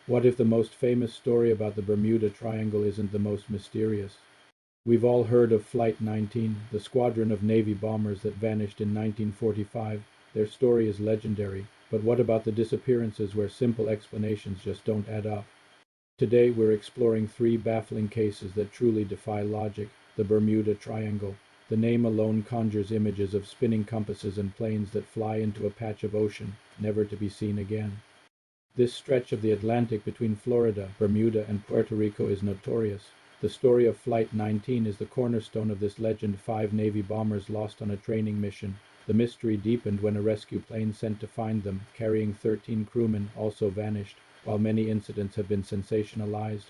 What if the most famous story about the Bermuda Triangle isn't the most mysterious? We've all heard of Flight 19, the squadron of Navy bombers that vanished in 1945. Their story is legendary, but what about the disappearances where simple explanations just don't add up? Today we're exploring three baffling cases that truly defy logic. The Bermuda Triangle. The name alone conjures images of spinning compasses and planes that fly into a patch of ocean, never to be seen again. This stretch of the Atlantic between Florida, Bermuda, and Puerto Rico is notorious. The story of Flight 19 is the cornerstone of this legend. 5 Navy bombers lost on a training mission. The mystery deepened when a rescue plane sent to find them, carrying 13 crewmen, also vanished, while many incidents have been sensationalized.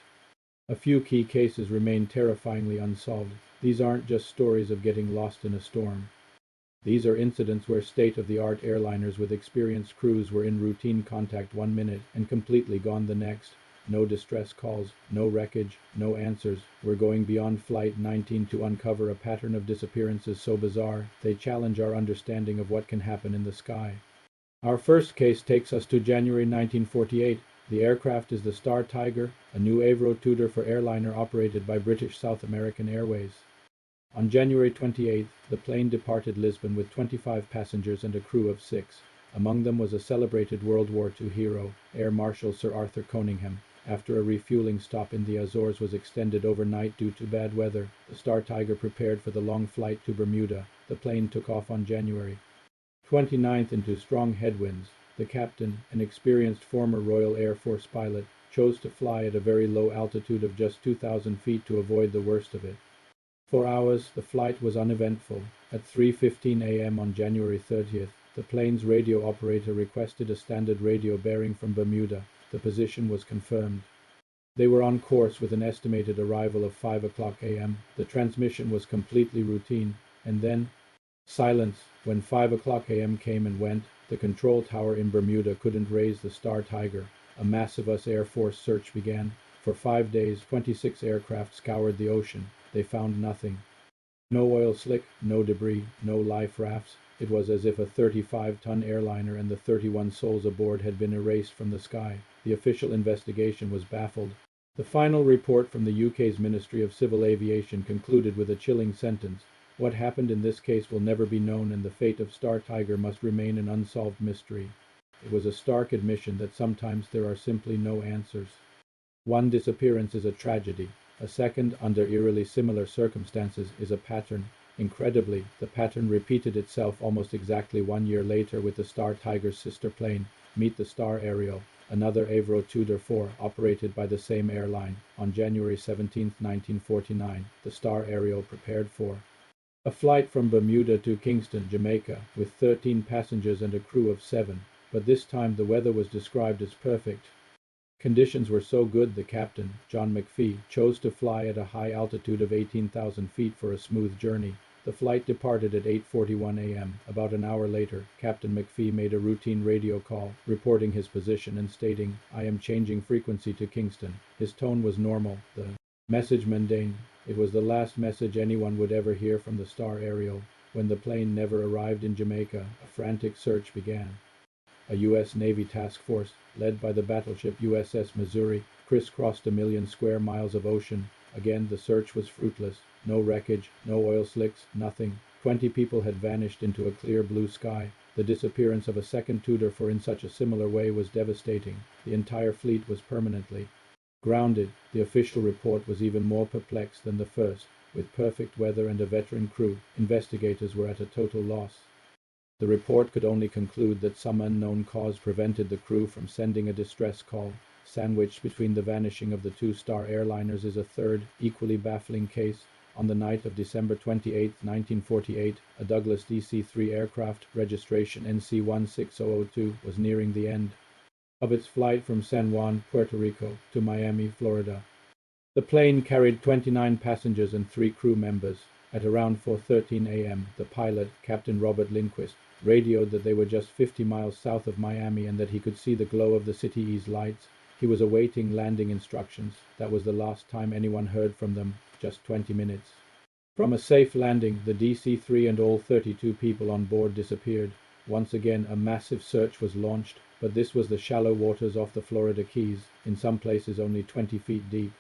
A few key cases remain terrifyingly unsolved. These aren't just stories of getting lost in a storm. These are incidents where state-of-the-art airliners with experienced crews were in routine contact 1 minute and completely gone the next. No distress calls, no wreckage, no answers. We're going beyond Flight 19 to uncover a pattern of disappearances so bizarre they challenge our understanding of what can happen in the sky. Our first case takes us to January 1948. The aircraft is the Star Tiger, a new Avro Tudor for airliner operated by British South American Airways. On January 28th, the plane departed Lisbon with 25 passengers and a crew of 6. Among them was a celebrated World War II hero, Air Marshal Sir Arthur Conyngham. After a refueling stop in the Azores was extended overnight due to bad weather, the Star Tiger prepared for the long flight to Bermuda. The plane took off on January 29th into strong headwinds. The captain, an experienced former Royal Air Force pilot, chose to fly at a very low altitude of just 2,000 feet to avoid the worst of it. For hours, the flight was uneventful. At 3:15 a.m. on January 30th, the plane's radio operator requested a standard radio bearing from Bermuda. The position was confirmed. They were on course with an estimated arrival of 5 o'clock a.m. The transmission was completely routine, and then silence. When 5 o'clock a.m. came and went, the control tower in Bermuda couldn't raise the Star Tiger. A massive US Air Force search began. For 5 days, 26 aircraft scoured the ocean. They found nothing. No oil slick, no debris, no life rafts. It was as if a 35-ton airliner and the 31 souls aboard had been erased from the sky. The official investigation was baffled. The final report from the UK's Ministry of Civil Aviation concluded with a chilling sentence. What happened in this case will never be known, and the fate of Star Tiger must remain an unsolved mystery. It was a stark admission that sometimes there are simply no answers. One disappearance is a tragedy. A second, under eerily similar circumstances, is a pattern. Incredibly, the pattern repeated itself almost exactly 1 year later with the Star Tiger's sister plane. Meet the Star Ariel, another Avro Tudor 4 operated by the same airline. On January 17, 1949, the Star Ariel prepared for a flight from Bermuda to Kingston, Jamaica, with 13 passengers and a crew of 7. But this time the weather was described as perfect. Conditions were so good the captain, John McPhee, chose to fly at a high altitude of 18,000 feet for a smooth journey. The flight departed at 8:41 a.m. About an hour later, Captain McPhee made a routine radio call, reporting his position and stating, "I am changing frequency to Kingston." His tone was normal, the message mundane. It was the last message anyone would ever hear from the Star Ariel. When the plane never arrived in Jamaica, a frantic search began. A U.S. Navy task force, led by the battleship USS Missouri, crisscrossed a million square miles of ocean. Again, the search was fruitless. No wreckage, no oil slicks, nothing. 20 people had vanished into a clear blue sky. The disappearance of a second Tudor for in such a similar way was devastating. The entire fleet was permanently grounded. The official report was even more perplexed than the first. With perfect weather and a veteran crew, investigators were at a total loss. The report could only conclude that some unknown cause prevented the crew from sending a distress call. Sandwiched between the vanishing of the two Star airliners is a third, equally baffling case. On the night of December 28, 1948, a Douglas DC-3 aircraft, registration NC-16002, was nearing the end of its flight from San Juan, Puerto Rico, to Miami, Florida. The plane carried 29 passengers and 3 crew members. At around 4:13 a.m., the pilot, Captain Robert Lindquist, radioed that they were just 50 miles south of Miami and that he could see the glow of the city's lights. He was awaiting landing instructions. That was the last time anyone heard from them, just 20 minutes. From a safe landing, the DC-3 and all 32 people on board disappeared. Once again, a massive search was launched. but this was the shallow waters off the Florida Keys, in some places only 20 feet deep.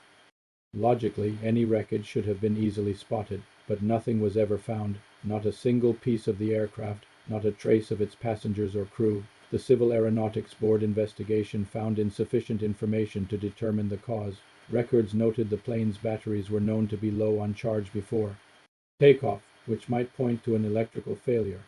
Logically, any wreckage should have been easily spotted, but nothing was ever found, not a single piece of the aircraft, not a trace of its passengers or crew. The Civil Aeronautics Board investigation found insufficient information to determine the cause. Records noted the plane's batteries were known to be low on charge before takeoff, which might point to an electrical failure.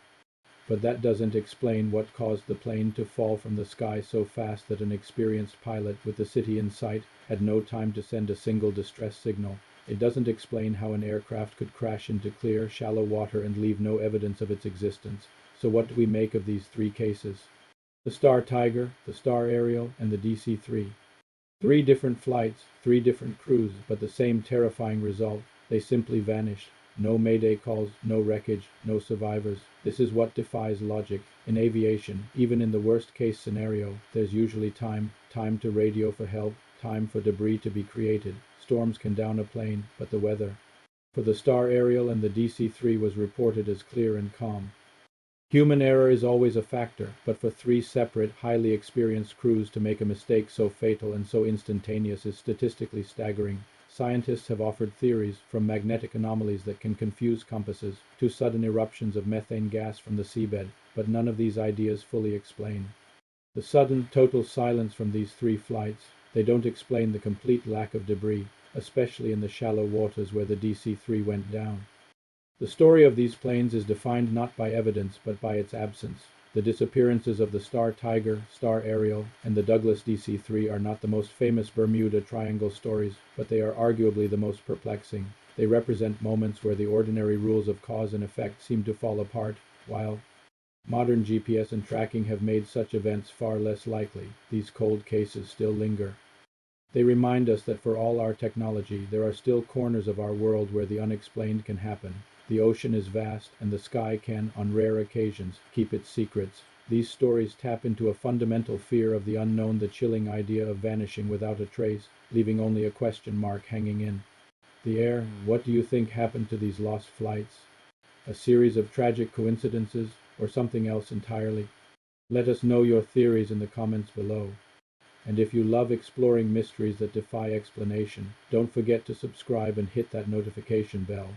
But that doesn't explain what caused the plane to fall from the sky so fast that an experienced pilot, with the city in sight, had no time to send a single distress signal. It doesn't explain how an aircraft could crash into clear, shallow water and leave no evidence of its existence. So what do we make of these three cases? The Star Tiger, the Star Ariel, and the DC-3. Three different flights, three different crews, but the same terrifying result. They simply vanished. No mayday calls, no wreckage, no survivors. This is what defies logic. In aviation, even in the worst case scenario, there's usually time to radio for help, time for debris to be created. Storms can down a plane, but the weather for the Star Ariel and the DC-3 was reported as clear and calm. Human error is always a factor, but for three separate, highly experienced crews to make a mistake so fatal and so instantaneous is statistically staggering. Scientists have offered theories, from magnetic anomalies that can confuse compasses to sudden eruptions of methane gas from the seabed, but none of these ideas fully explain the sudden, total silence from these three flights. They don't explain the complete lack of debris, especially in the shallow waters where the DC-3 went down. The story of these planes is defined not by evidence but by its absence. The disappearances of the Star Tiger, Star Ariel, and the Douglas DC-3 are not the most famous Bermuda Triangle stories, but they are arguably the most perplexing. They represent moments where the ordinary rules of cause and effect seem to fall apart, while modern GPS and tracking have made such events far less likely. These cold cases still linger. They remind us that for all our technology, there are still corners of our world where the unexplained can happen. The ocean is vast, and the sky can, on rare occasions, keep its secrets. These stories tap into a fundamental fear of the unknown, the chilling idea of vanishing without a trace, leaving only a question mark hanging in the air. What do you think happened to these lost flights? A series of tragic coincidences, or something else entirely? Let us know your theories in the comments below. And if you love exploring mysteries that defy explanation, don't forget to subscribe and hit that notification bell.